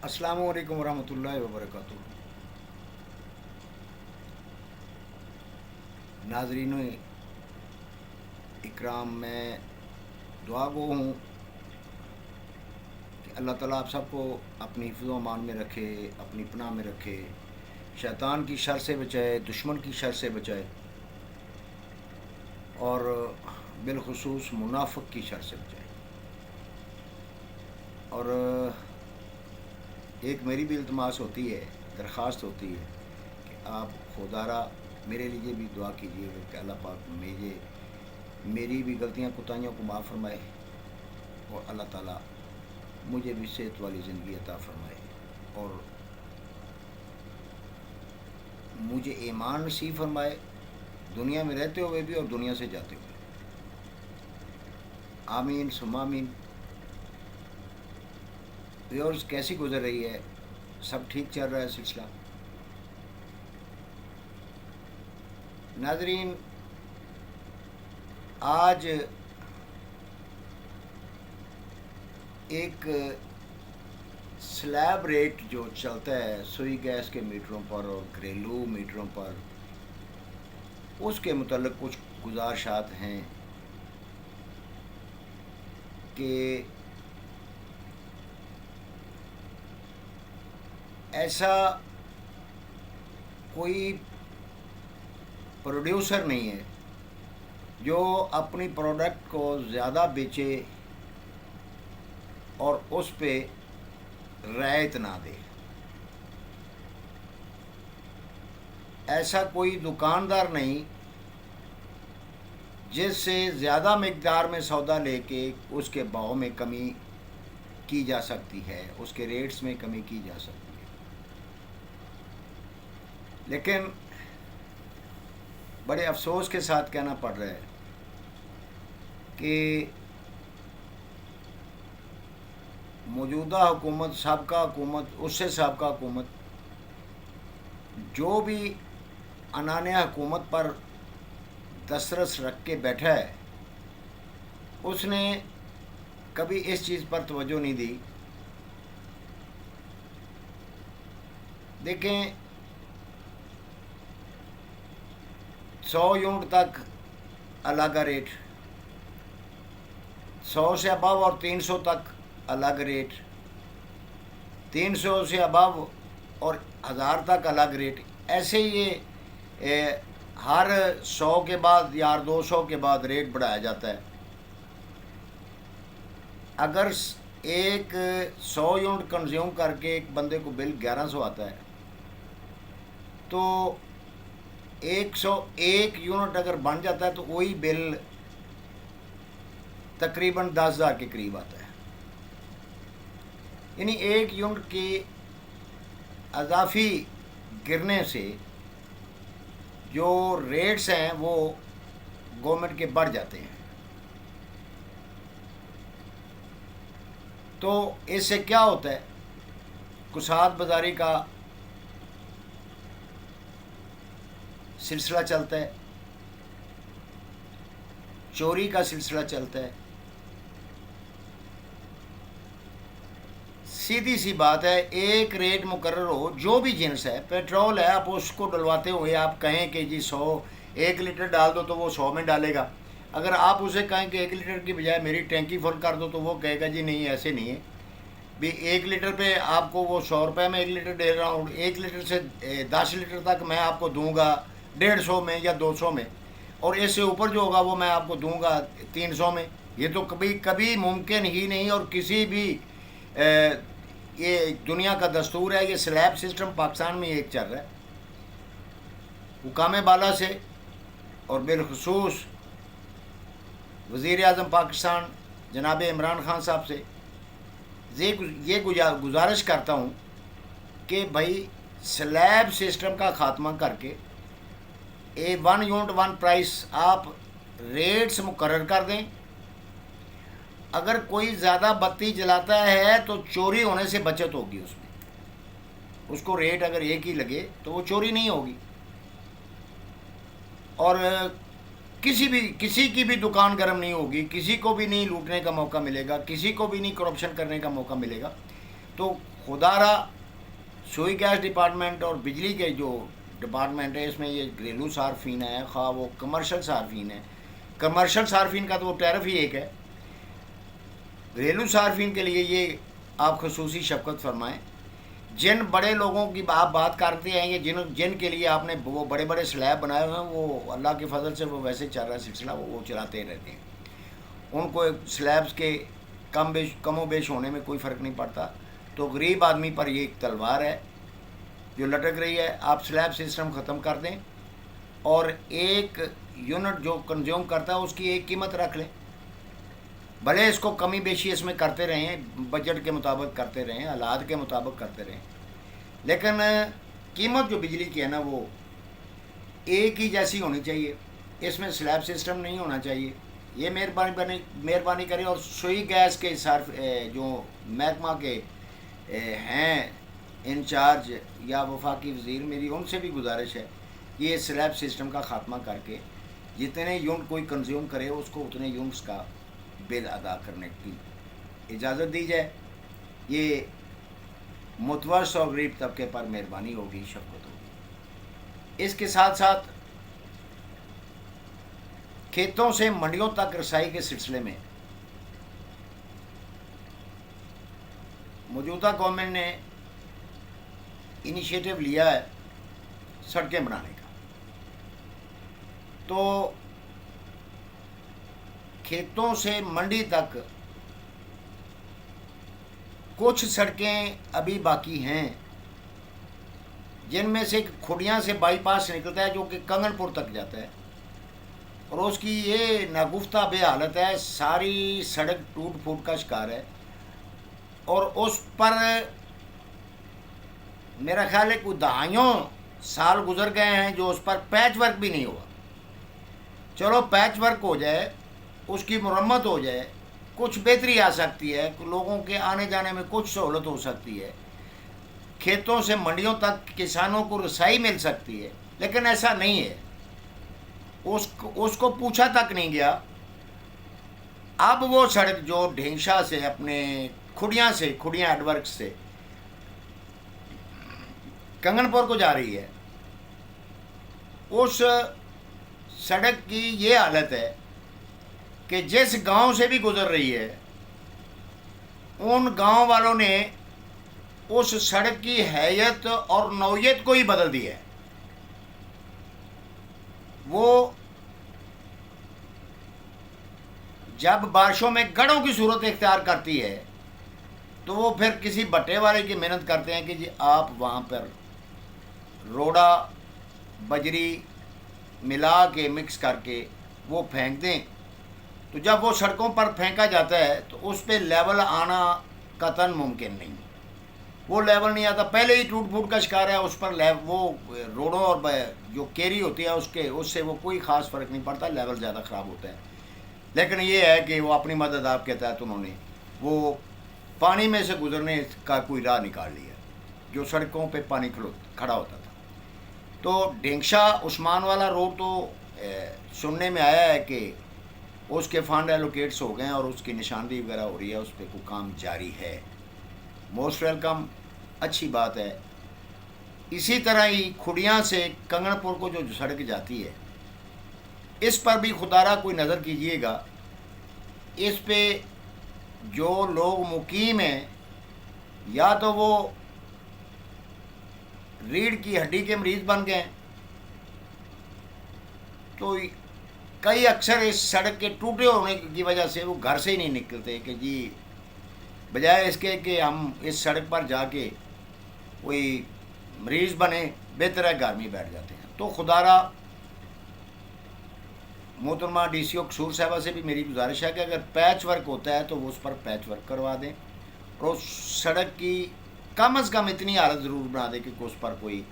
अस्सलाम वालेकुम रहमतुल्लाहि व बरकातुहू। नाजरीन इकराम, मैं दुआ गो हूँ कि अल्लाह ताला आप सबको अपनी हिफ्ज़ अमान में रखे, अपनी पनाह में रखे, शैतान की शर से बचाए, दुश्मन की शर से बचाए और बिलखुसूस मुनाफिक की शर से बचाए। और एक मेरी भी इल्तमास होती है, दरख्वास्त होती है कि आप खुदारा मेरे लिए भी दुआ कीजिएगा कि अल्लाह पाक मेरी भी गलतियाँ कोताहियों को माफ़ फरमाए और अल्लाह ताला मुझे भी सेहत वाली ज़िंदगी अता फरमाए और मुझे ईमान नसीब फरमाए, दुनिया में रहते हुए भी और दुनिया से जाते हुए। आमीन सुम्मा आमीन। व्यूअर्स, कैसी गुजर रही है? सब ठीक चल रहा है सिलसिला? नाजरीन, आज एक स्लैब रेट जो चलता है सुई गैस के मीटरों पर और घरेलू मीटरों पर, उसके मुतल्लिक़ कुछ गुजारिशात हैं कि ऐसा कोई प्रोड्यूसर नहीं है जो अपनी प्रोडक्ट को ज़्यादा बेचे और उस पे रियायत ना दे। ऐसा कोई दुकानदार नहीं जिससे ज़्यादा मिकदार में सौदा लेके उसके भाव में कमी की जा सकती है, उसके रेट्स में कमी की जा सकती है। लेकिन बड़े अफसोस के साथ कहना पड़ रहा है कि मौजूदा हुकूमत, साबका हुकूमत, उससे साबका हुकूमत, जो भी अनान्या हुकूमत पर दस्तरस रख के बैठा है, उसने कभी इस चीज़ पर तवज्जो नहीं दी। देखें, 100 यूनिट तक अलग रेट, 100 से अबव और 300 तक अलग रेट, 300 से अबव और 1000 तक अलग रेट। ऐसे ये हर 100 के बाद या 200 के बाद रेट बढ़ाया जाता है। अगर एक 100 यूनिट कंज्यूम करके एक बंदे को बिल 1100 आता है, तो 101 यूनिट अगर बन जाता है तो वही बिल तकरीबन 10,000 के करीब आता है। यानी एक यूनिट की अजाफी गिरने से जो रेट्स हैं वो गवर्नमेंट के बढ़ जाते हैं। तो इससे क्या होता है? कुसाद बाजारी का सिलसिला चलता है, चोरी का सिलसिला चलता है। सीधी सी बात है, एक रेट मुकर्रर हो, जो भी जिन्स है, पेट्रोल है, आप उसको डलवाते हुए आप कहें कि जी 1 लीटर डाल दो तो वो 100 में डालेगा। अगर आप उसे कहें कि 1 लीटर की बजाय मेरी टैंकी फुल कर दो तो वो कहेगा जी नहीं, ऐसे नहीं है भी 1 लीटर पे आपको वो 100 रुपये में 1 लीटर दे रहा हूँ, 1 लीटर से 10 लीटर तक मैं आपको दूंगा 150 में या 200 में, और इससे ऊपर जो होगा वो मैं आपको दूंगा 300 में। ये तो कभी कभी मुमकिन ही नहीं, और किसी भी ये दुनिया का दस्तूर है। ये स्लैब सिस्टम पाकिस्तान में एक चल रहा है। हुकाम बाला से और बिलखसूस वज़ीर आज़म पाकिस्तान जनाब इमरान खान साहब से ये गुजारिश करता हूँ कि भाई स्लैब सिस्टम का ख़ात्मा करके 1 यूनिट 1 प्राइस आप रेट्स मुकर्रर कर दें। अगर कोई ज़्यादा बत्ती जलाता है तो चोरी होने से बचत होगी उसमें, उसको रेट अगर एक ही लगे तो वो चोरी नहीं होगी, और किसी की भी दुकान गर्म नहीं होगी, किसी को भी नहीं लूटने का मौका मिलेगा, किसी को भी नहीं करप्शन करने का मौका मिलेगा। تو خدارہ سوئی گیس ڈپارٹمنٹ اور بجلی کے جو ڈپارٹمنٹ ہے اس میں یہ گھریلو صارفین ہے، خواہ وہ کمرشل صارفین ہے، کمرشل صارفین کا تو وہ ٹیرف ہی ایک ہے، گھریلو صارفین کے لیے یہ آپ خصوصی شفقت فرمائیں۔ جن بڑے لوگوں کی آپ بات کرتے ہیں یہ جن کے لیے آپ نے وہ بڑے بڑے سلیب بنائے ہوئے ہیں، وہ اللہ کے فضل سے وہ ویسے چل رہا ہے سلسلہ، وہ چلاتے رہتے ہیں، ان کو سلیبس کے کم و بیش ہونے میں کوئی فرق نہیں پڑتا۔ تو غریب آدمی پر یہ ایک تلوار ہے جو لٹک رہی ہے، آپ سلیب سسٹم ختم کر دیں اور ایک یونٹ جو کنزیوم کرتا ہے اس کی ایک قیمت رکھ لیں، بھلے اس کو کمی بیشی اس میں کرتے رہیں، بجٹ کے مطابق کرتے رہیں، حالات کے مطابق کرتے رہیں، لیکن قیمت جو بجلی کی ہے نا وہ ایک ہی جیسی ہونی چاہیے، اس میں سلیب سسٹم نہیں ہونا چاہیے۔ یہ مہربانی کریں۔ اور سوئی گیس کے جو محکمہ کے ہیں انچارج یا وفاقی وزیر، میری ان سے بھی گزارش ہے کہ یہ سلیب سسٹم کا خاتمہ کر کے جتنے یونٹ کوئی کنزیوم کرے اس کو اتنے یونٹس کا بل ادا کرنے کی اجازت دی جائے۔ یہ متوسط اور غریب طبقے پر مہربانی ہوگی، شفقت ہوگی۔ اس کے ساتھ ساتھ کھیتوں سے منڈیوں تک رسائی کے سلسلے میں موجودہ گورنمنٹ نے انیشیٹو لیا ہے سڑکیں بنانے کا، تو کھیتوں سے منڈی تک کچھ سڑکیں ابھی باقی ہیں، جن میں سے کھڑیاں سے بائی پاس نکلتا ہے جو کہ کنگن پور تک جاتا ہے، اور اس کی یہ ناگفتہ بے حالت ہے، ساری سڑک ٹوٹ پھوٹ کا شکار ہے، اور اس پر میرا خیال ہے کوئی دہائیوں سال گزر گئے ہیں جو اس پر پیچ ورک بھی نہیں ہوا۔ چلو پیچ ورک ہو جائے، اس کی مرمت ہو جائے، کچھ بہتری آ سکتی ہے، لوگوں کے آنے جانے میں کچھ سہولت ہو سکتی ہے، کھیتوں سے منڈیوں تک کسانوں کو رسائی مل سکتی ہے، لیکن ایسا نہیں ہے، اس کو پوچھا تک نہیں گیا۔ اب وہ سڑک جو ڈھینگشا سے اپنے کھڑیاں ایڈ ورک سے کنگن پور کو جا رہی ہے، اس سڑک کی یہ حالت ہے کہ جس گاؤں سے بھی گزر رہی ہے ان گاؤں والوں نے اس سڑک کی حیت اور نوعیت کو ہی بدل دی ہے۔ وہ جب بارشوں میں گڑھوں کی صورت اختیار کرتی ہے تو وہ پھر کسی بٹے والے کی محنت کرتے ہیں کہ جی آپ وہاں پر روڑا بجری ملا کے مکس کر کے وہ پھینک دیں، تو جب وہ سڑکوں پر پھینکا جاتا ہے تو اس پہ لیول آنا قطعاً ممکن نہیں، وہ لیول نہیں آتا، پہلے ہی ٹوٹ پھوٹ کا شکار ہے، اس پر وہ روڑوں اور جو کیری ہوتی ہے اس سے وہ کوئی خاص فرق نہیں پڑتا، لیول زیادہ خراب ہوتا ہے۔ لیکن یہ ہے کہ وہ اپنی مدد آپ کے تحت انہوں نے وہ پانی میں سے گزرنے کا کوئی راہ نکال لیا جو سڑکوں پہ پانی کھڑا ہوتا تھا۔ تو ڈھینگشا عثمان والا روڈ تو سننے میں آیا ہے کہ اس کے فنڈ ایلوکیٹس ہو گئے ہیں اور اس کی نشاندہی وغیرہ ہو رہی ہے، اس پہ کوئی کام جاری ہے، موسٹ ویلکم، اچھی بات ہے۔ اسی طرح ہی کھڑیاں سے کنگن پور کو جو سڑک جاتی ہے اس پر بھی خدارہ کوئی نظر کیجئے گا، اس پہ جو لوگ مقیم ہیں یا تو وہ ریڑھ کی ہڈی کے مریض بن گئے، تو کئی اکثر اس سڑک کے ٹوٹے ہونے کی وجہ سے وہ گھر سے ہی نہیں نکلتے کہ جی بجائے اس کے کہ ہم اس سڑک پر جا کے کوئی مریض بنے، بہتر ہے گھر میں بیٹھ جاتے ہیں۔ تو خدارہ محترمہ ڈی سی او قصور صاحبہ سے بھی میری گزارش ہے کہ اگر پیچ ورک ہوتا ہے تو وہ اس پر پیچ ورک کروا دیں اور اس سڑک کی کم از کم اتنی حالت ضرور بنا دیں کہ اس پر کوئی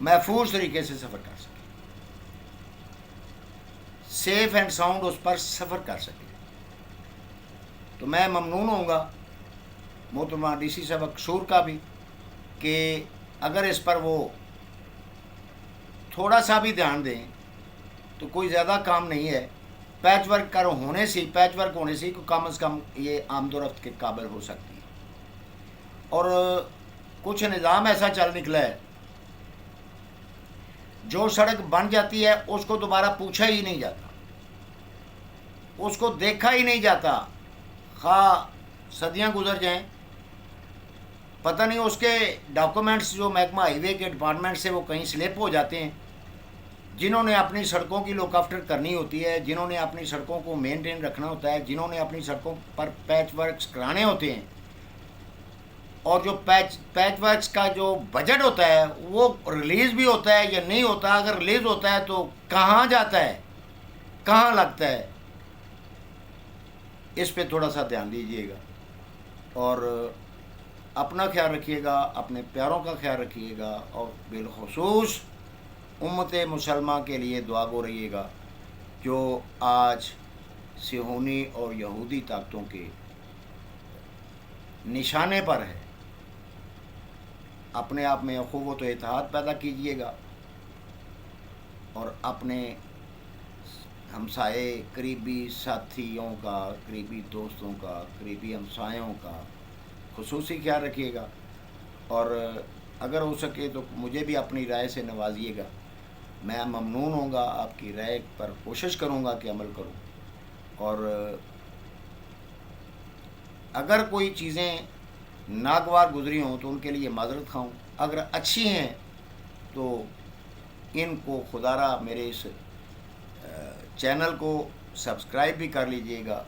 محفوظ طریقے سے سفر کر سکے، سیف اینڈ ساؤنڈ اس پر سفر کر سکے۔ تو میں ممنون ہوں گا محترمہ ڈی سی صاحبہ قصور کا بھی کہ اگر اس پر وہ تھوڑا سا بھی دھیان دیں تو کوئی زیادہ کام نہیں ہے، पैच वर्क होने से को कम अज़ कम ये आमदोरफ्त के काबिल हो सकती है। और कुछ निज़ाम ऐसा चल निकला है, जो सड़क बन जाती है उसको दोबारा पूछा ही नहीं जाता, उसको देखा ही नहीं जाता, खा सदियां गुजर जाएं, पता नहीं उसके डॉक्यूमेंट्स जो महकमा हाईवे के डिपार्टमेंट से वो कहीं स्लिप हो जाते हैं। जिन्होंने अपनी सड़कों की लुक आफ्टर करनी होती है, जिन्होंने अपनी सड़कों को मेंटेन रखना होता है, जिन्होंने अपनी सड़कों पर पैच वर्क्स कराने होते हैं, और जो पैच वर्क्स का जो बजट होता है वो रिलीज़ भी होता है या नहीं होता, अगर रिलीज़ होता है तो कहाँ जाता है, कहाँ लगता है, इस पे थोड़ा सा ध्यान दीजिएगा। और अपना ख्याल रखिएगा, अपने प्यारों का ख्याल रखिएगा, और बिलखुसूस उम्मत मुसलमान के लिए दुआ गो रहिएगा, जो आज सिहोनी और यहूदी ताकतों के निशाने पर है। अपने आप में अखुवत व इत्तेहाद पैदा कीजिएगा, और अपने हमसाए, करीबी साथियों का, करीबी दोस्तों का, करीबी हमसायों का खुसूसी ख्याल रखिएगा। और अगर हो सके तो मुझे भी अपनी राय से नवाजिएगा, मैं ममनून होऊंगा, आपकी राय पर कोशिश करूंगा कि अमल करूं। और अगर कोई चीज़ें नागवार गुजरी हों तो उनके लिए माजरत खाऊं, अगर अच्छी हैं तो इनको खुदारा मेरे इस चैनल को सब्सक्राइब भी कर लीजिएगा,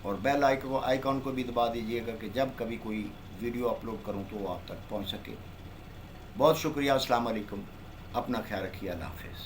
और बेल आइकॉन को भी दबा दीजिएगा कि जब कभी कोई वीडियो अपलोड करूं तो वो आप तक पहुंच सके। बहुत शुक्रिया। अस्सलाम वालेकुम। अपना ख्याल रखिए। अल्लाह हाफ़िज़।